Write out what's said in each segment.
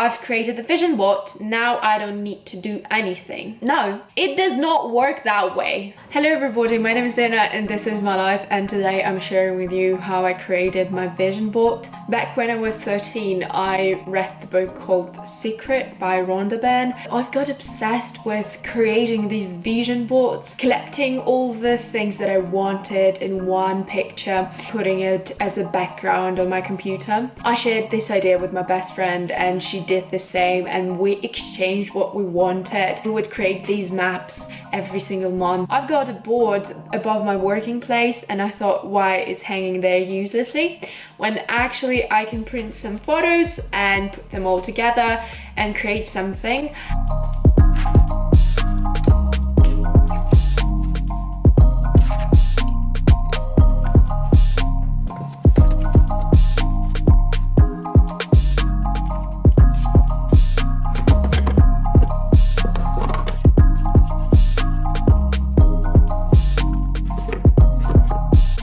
I've created the vision board, now I don't need to do anything. No, it does not work that way. Hello everybody, my name is Dana and this is my life, and today I'm sharing with you how I created my vision board. Back when I was 13, I read the book called Secret by Rhonda Byrne. I got obsessed with creating these vision boards, collecting all the things that I wanted in one picture, putting it as a background on my computer. I shared this idea with my best friend and she did the same, and we exchanged what we wanted. We would create these maps every single month. I've got a board above my working place and I thought, why it's hanging there uselessly, when actually I can print some photos and put them all together and create something.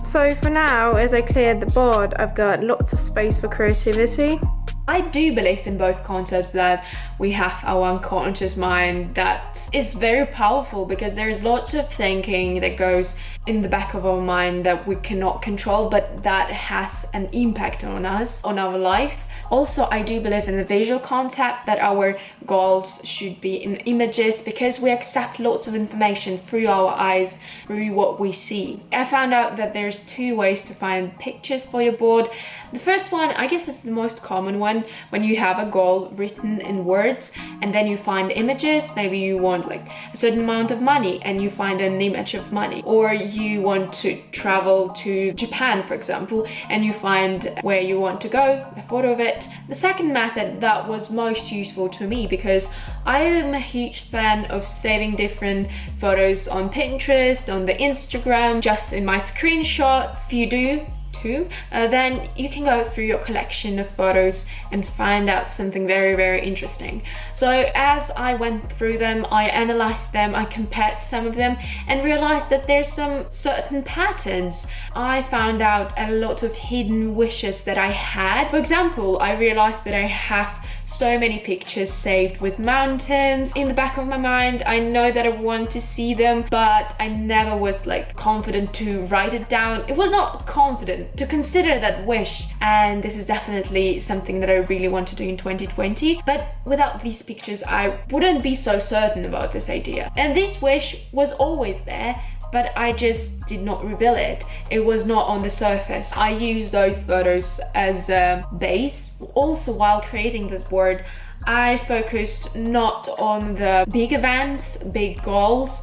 So for now, as I cleared the board, I've got lots of space for creativity. I do believe in both concepts, that we have our unconscious mind that is very powerful, because there's lots of thinking that goes in the back of our mind that we cannot control, but that has an impact on us, on our life. Also, I do believe in the visual concept, that our goals should be in images, because we accept lots of information through our eyes, through what we see. I found out that there's two ways to find pictures for your board. The first one, I guess it's the most common one, when you have a goal written in words and then you find images. Maybe you want like a certain amount of money and you find an image of money, or you want to travel to Japan, for example, and you find where you want to go, a photo of it. The second method that was most useful to me, because I am a huge fan of saving different photos on Pinterest, on the Instagram, just in my screenshots. If you do too, then you can go through your collection of photos and find out something very, very interesting. So as I went through them, I analyzed them, I compared some of them and realized that there's some certain patterns. I found out a lot of hidden wishes that I had. For example, I realized that I have so many pictures saved with mountains in the back of my mind. I know that I want to see them, but I never was like confident to write it down. It was not confident to consider that wish, and this is definitely something that I really want to do in 2020. But without these pictures, I wouldn't be so certain about this idea. And this wish was always there, but I just did not reveal it. It was not on the surface. I used those photos as a base. Also, while creating this board, I focused not on the big events, big goals,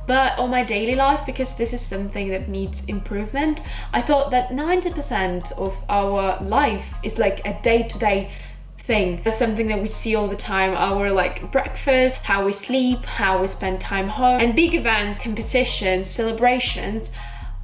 but on my daily life, because this is something that needs improvement. I thought that 90% of our life is like a day-to-day thing. It's something that we see all the time, our like breakfast, how we sleep, how we spend time home. And big events, competitions, celebrations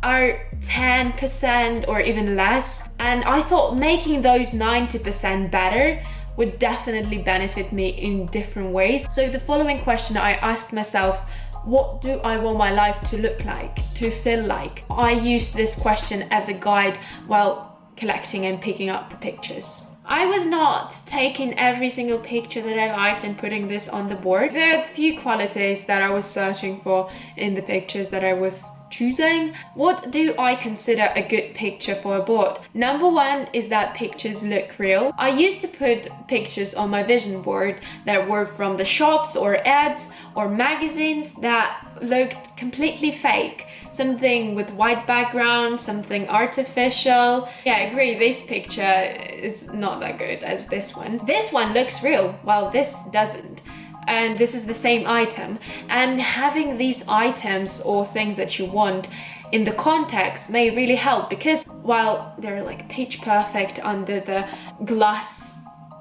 are 10% or even less. And I thought making those 90% better would definitely benefit me in different ways. So the following question I asked myself: what do I want my life to look like, to feel like? I used this question as a guide while collecting and picking up the pictures. I was not taking every single picture that I liked and putting this on the board. There are a few qualities that I was searching for in the pictures that I was choosing. What do I consider a good picture for a board? Number one is that pictures look real. I used to put pictures on my vision board that were from the shops or ads or magazines that looked completely fake. Something with white background, something artificial. Yeah, I agree, this picture is not that good as this one. This one looks real, while this doesn't. And this is the same item. And having these items or things that you want in the context may really help, because while they're like pitch perfect under the glass,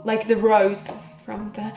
like the rose from the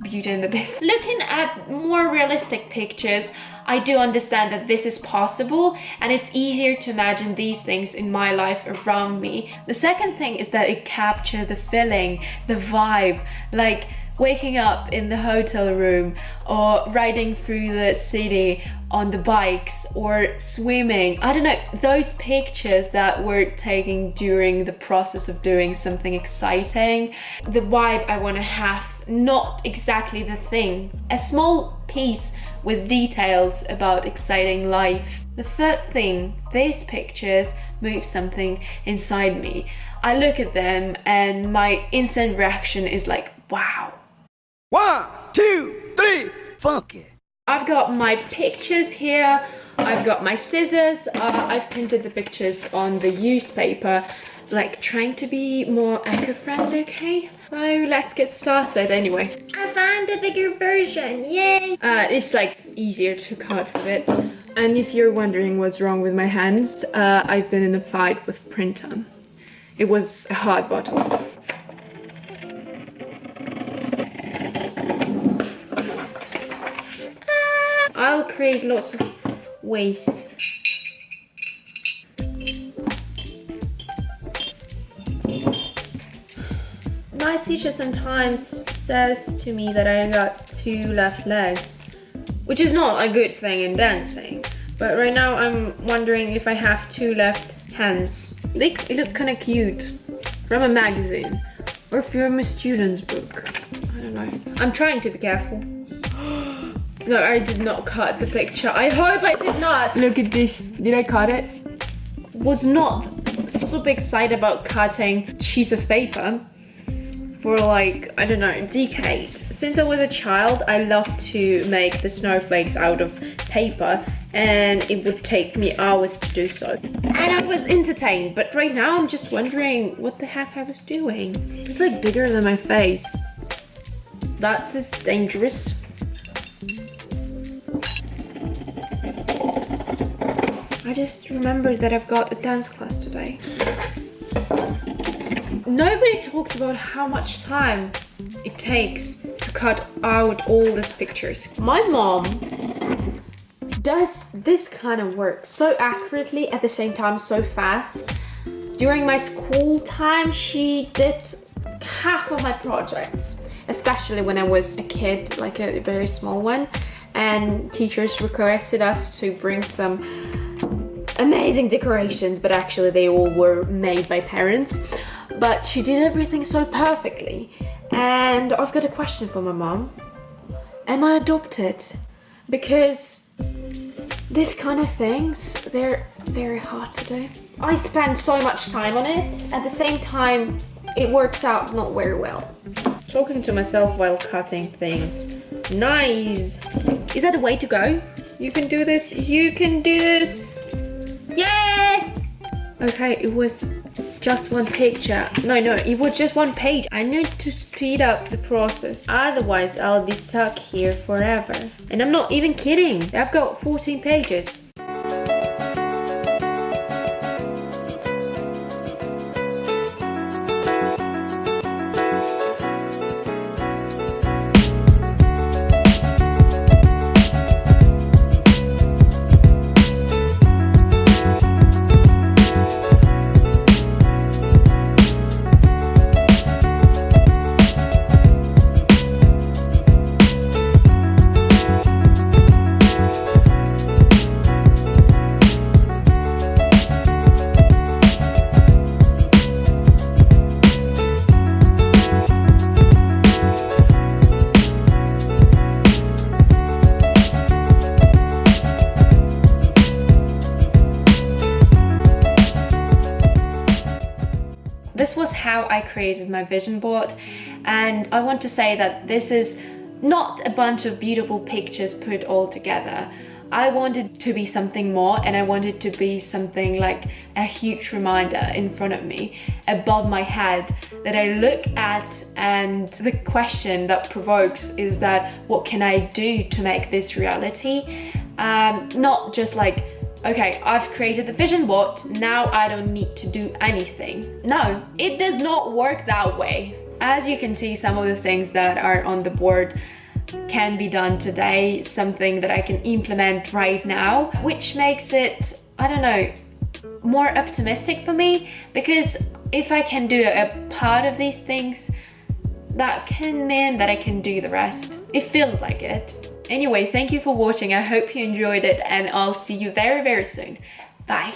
Beauty and the Beast, looking at more realistic pictures, I do understand that this is possible, and it's easier to imagine these things in my life around me. The second thing is that it captures the feeling, the vibe, like waking up in the hotel room or riding through the city on the bikes or swimming. I don't know, those pictures that we're taking during the process of doing something exciting, the vibe I want to have not exactly the thing. A small piece with details about exciting life. The third thing, these pictures move something inside me. I look at them and my instant reaction is like, wow. 1, 2, 3, funky. I've got my pictures here. I've got my scissors. I've printed the pictures on the used paper, like trying to be more eco-friendly, okay? So let's get started anyway. I found a bigger version, yay! It's like easier to cut with it. And if you're wondering what's wrong with my hands, I've been in a fight with printer. It was a hard battle. I'll create lots of waste. My teacher sometimes says to me that I got 2 left legs, which is not a good thing in dancing. But right now I'm wondering if I have 2 left hands. They look kind of cute from a magazine or from a student's book. I don't know. I'm trying to be careful. No, I did not cut the picture. I hope I did not. Look at this. Did I cut it? Was not super excited about cutting sheets of paper for like, I don't know, decades. Since I was a child, I loved to make the snowflakes out of paper, and it would take me hours to do so. And I was entertained, but right now I'm just wondering what the heck I was doing. It's like bigger than my face. That's just dangerous. I just remembered that I've got a dance class today. Nobody talks about how much time it takes to cut out all these pictures. My mom does this kind of work so accurately, at the same time so fast. During my school time, she did half of my projects, especially when I was a kid, like a very small one, and teachers requested us to bring some amazing decorations, but actually they all were made by parents. But she did everything so perfectly. And I've got a question for my mom. Am I adopted? Because this kind of things, they're very hard to do. I spend so much time on it. At the same time, it works out not very well. Talking to myself while cutting things. Nice. Is that a way to go? You can do this. You can do this. Yay! Okay, it was just one picture. No, it was just one page. I need to speed up the process. Otherwise, I'll be stuck here forever. And I'm not even kidding. I've got 14 pages. This was how I created my vision board, and I want to say that this is not a bunch of beautiful pictures put all together. I wanted to be something more, and I wanted to be something like a huge reminder in front of me, above my head, that I look at, and the question that provokes is that what can I do to make this reality? Not just like, okay, I've created the vision board, now I don't need to do anything. No, it does not work that way. As you can see, some of the things that are on the board can be done today, something that I can implement right now, which makes it, I don't know, more optimistic for me, because if I can do a part of these things, that can mean that I can do the rest. It feels like it. Anyway, thank you for watching. I hope you enjoyed it, and I'll see you very, very soon. Bye.